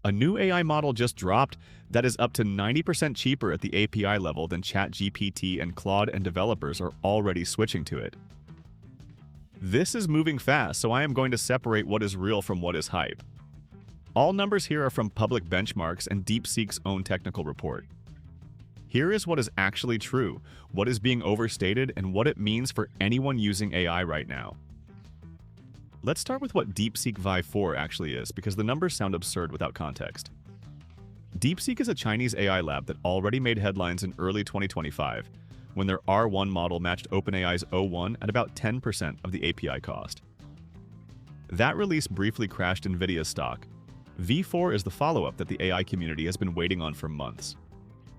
A new AI model just dropped that is up to 90% cheaper at the API level than ChatGPT and Claude, and developers are already switching to it. This is moving fast, so I am going to separate what is real from what is hype. All numbers here are from public benchmarks and DeepSeek's own technical report. Here is what is actually true, what is being overstated, and what it means for anyone using AI right now. Let's start with what DeepSeek V4 actually is, because the numbers sound absurd without context. DeepSeek is a Chinese AI lab that already made headlines in early 2025, when their R1 model matched OpenAI's O1 at about 10% of the API cost. That release briefly crashed NVIDIA's stock. V4 is the follow-up that the AI community has been waiting on for months.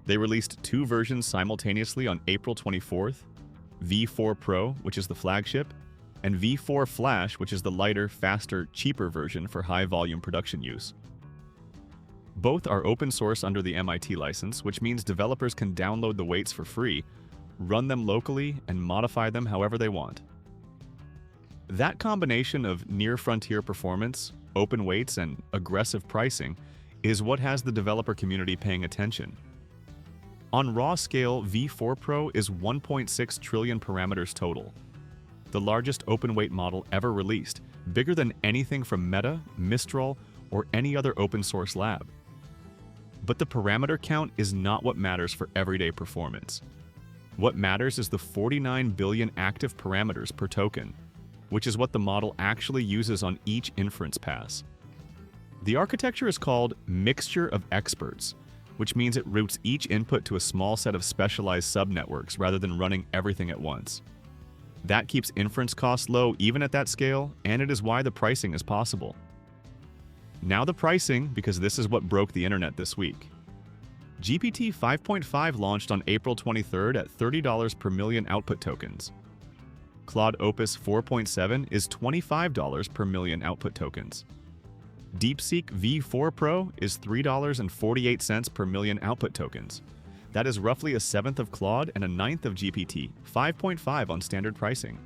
They released two versions simultaneously on April 24th, V4 Pro, which is the flagship, and V4 Flash, which is the lighter, faster, cheaper version for high-volume production use. Both are open source under the MIT license, which means developers can download the weights for free, run them locally, and modify them however they want. That combination of near-frontier performance, open weights, and aggressive pricing is what has the developer community paying attention. On raw scale, V4 Pro is 1.6 trillion parameters total, the largest open weight model ever released, bigger than anything from Meta, Mistral, or any other open source lab. But the parameter count is not what matters for everyday performance. What matters is the 49 billion active parameters per token, which is what the model actually uses on each inference pass. The architecture is called Mixture of Experts, which means it routes each input to a small set of specialized subnetworks rather than running everything at once. That keeps inference costs low even at that scale, and it is why the pricing is possible. Now the pricing, because this is what broke the internet this week. GPT 5.5 launched on April 23rd at $30 per million output tokens. Claude Opus 4.7 is $25 per million output tokens. DeepSeek V4 Pro is $3.48 per million output tokens. That is roughly a seventh of Claude and a ninth of GPT 5.5 on standard pricing.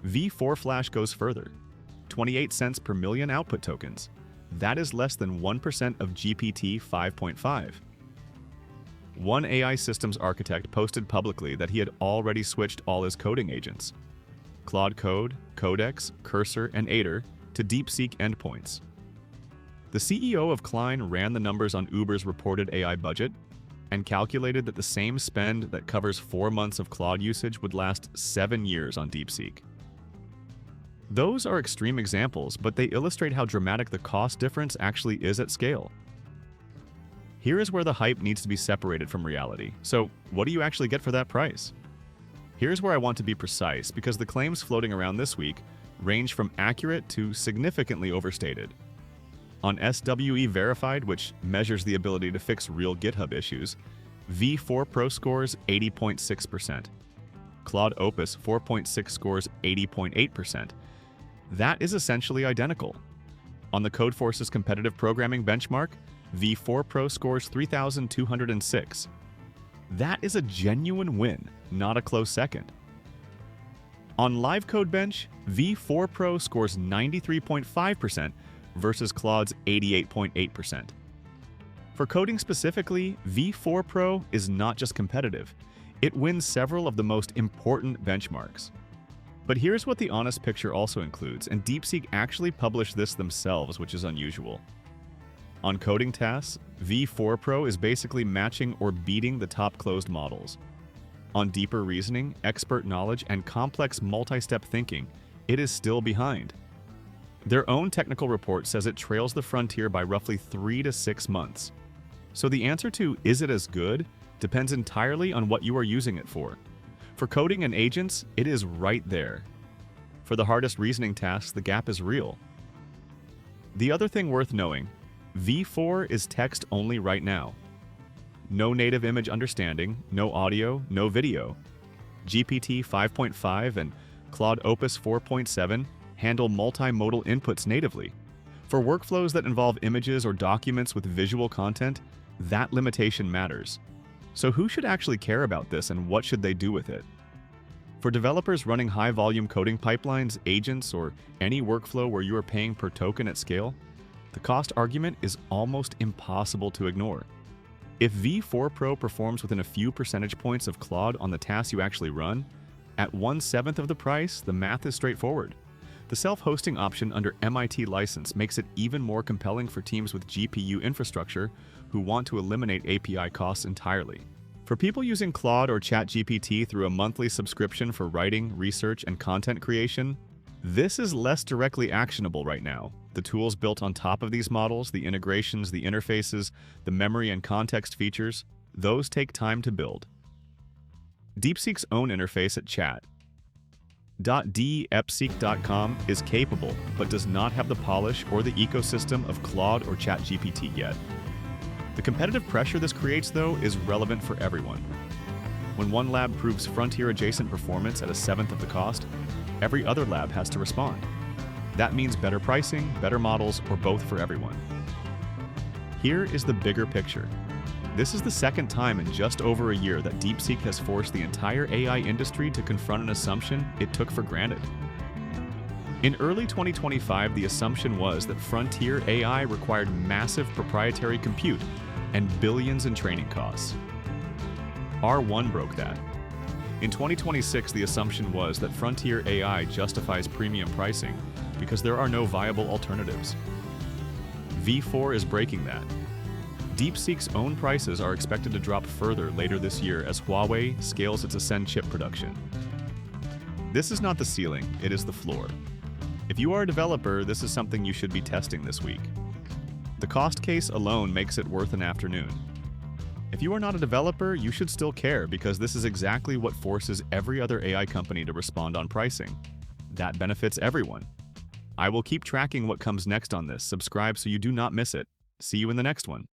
V4 Flash goes further, 28 cents per million output tokens. That is less than 1% of GPT 5.5. One AI systems architect posted publicly that he had already switched all his coding agents, Claude Code, Codex, Cursor, and Aider, to DeepSeek endpoints. The CEO of Klein ran the numbers on Uber's reported AI budget and calculated that the same spend that covers 4 months of Claude usage would last 7 years on DeepSeek. Those are extreme examples, but they illustrate how dramatic the cost difference actually is at scale. Here is where the hype needs to be separated from reality. So, what do you actually get for that price? Here's where I want to be precise, because the claims floating around this week range from accurate to significantly overstated. On SWE Verified, which measures the ability to fix real GitHub issues, V4 Pro scores 80.6%. Claude Opus 4.6 scores 80.8%. That is essentially identical. On the Codeforce's competitive programming benchmark, V4 Pro scores 3,206. That is a genuine win, not a close second. On LiveCodeBench, V4 Pro scores 93.5% versus Claude's 88.8%. For coding specifically, V4 Pro is not just competitive, it wins several of the most important benchmarks. But here's what the honest picture also includes, and DeepSeek actually published this themselves, which is unusual. On coding tasks, V4 Pro is basically matching or beating the top closed models. On deeper reasoning, expert knowledge, and complex multi-step thinking, it is still behind. Their own technical report says it trails the frontier by roughly 3 to 6 months. So the answer to is it as good depends entirely on what you are using it for. For coding and agents, it is right there. For the hardest reasoning tasks, the gap is real. The other thing worth knowing, V4 is text only right now. No native image understanding, no audio, no video. GPT 5.5 and Claude Opus 4.7 handle multimodal inputs natively. For workflows that involve images or documents with visual content, that limitation matters. So who should actually care about this, and what should they do with it? For developers running high-volume coding pipelines, agents, or any workflow where you are paying per token at scale, The cost argument is almost impossible to ignore. If V4 Pro performs within a few percentage points of Claude on the tasks you actually run, at 1/7 of the price, the math is straightforward. The self-hosting option under MIT license makes it even more compelling for teams with GPU infrastructure who want to eliminate API costs entirely. For people using Claude or ChatGPT through a monthly subscription for writing, research, and content creation, this is less directly actionable right now. The tools built on top of these models, the integrations, the interfaces, the memory and context features, those take time to build. DeepSeek's own interface at chat.deepseek.com is capable, but does not have the polish or the ecosystem of Claude or ChatGPT yet. The competitive pressure this creates, though, is relevant for everyone. When one lab proves frontier-adjacent performance at 1/7 of the cost, every other lab has to respond. That means better pricing, better models, or both for everyone. Here is the bigger picture. This is the second time in just over a year that DeepSeek has forced the entire AI industry to confront an assumption it took for granted. In early 2025, the assumption was that frontier AI required massive proprietary compute and billions in training costs. R1 broke that. In 2026, the assumption was that frontier AI justifies premium pricing because there are no viable alternatives. V4 is breaking that. DeepSeek's own prices are expected to drop further later this year as Huawei scales its Ascend chip production. This is not the ceiling, it is the floor. If you are a developer, this is something you should be testing this week. The cost case alone makes it worth an afternoon. If you are not a developer, you should still care because this is exactly what forces every other AI company to respond on pricing. That benefits everyone. I will keep tracking what comes next on this. Subscribe so you do not miss it. See you in the next one.